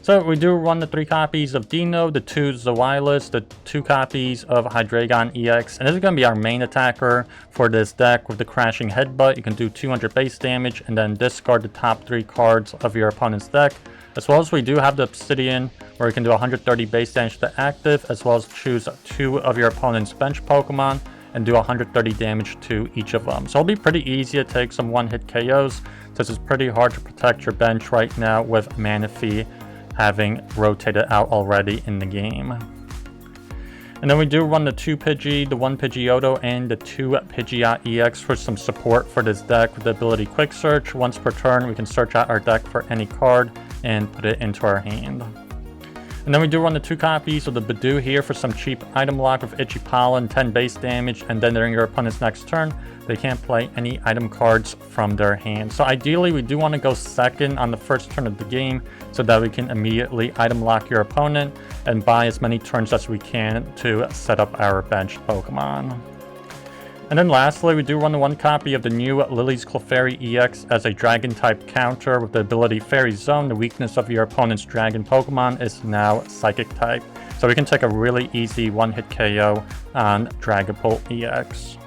So we do run the 3 copies of Dino, the 2 Zawilus, the 2 copies of Hydreigon EX, and this is going to be our main attacker for this deck with the Crashing Headbutt. You can do 200 base damage and then discard the top 3 cards of your opponent's deck. As well as we do have the Obsidian, where you can do 130 base damage to active, as well as choose 2 of your opponent's bench Pokemon and do 130 damage to each of them. So it'll be pretty easy to take some one-hit KOs, since it's pretty hard to protect your bench right now with Manaphy having rotated out already in the game. And then we do run the 2 Pidgey, the 1 Pidgeotto, and the 2 Pidgeot EX for some support for this deck with the ability Quick Search. Once per turn, we can search out our deck for any card and put it into our hand. And then we do run the 2 copies of the Bidoof here for some cheap item lock with Itchy Pollen, 10 base damage, and then during your opponent's next turn, they can't play any item cards from their hand. So ideally, we do want to go second on the first turn of the game so that we can immediately item lock your opponent and buy as many turns as we can to set up our benched Pokemon. And then lastly, we do run the 1 copy of the new Lily's Clefairy EX as a Dragon type counter with the ability Fairy Zone. The weakness of your opponent's Dragon Pokemon is now Psychic type. So we can take a really easy one-hit KO on Dragapult EX.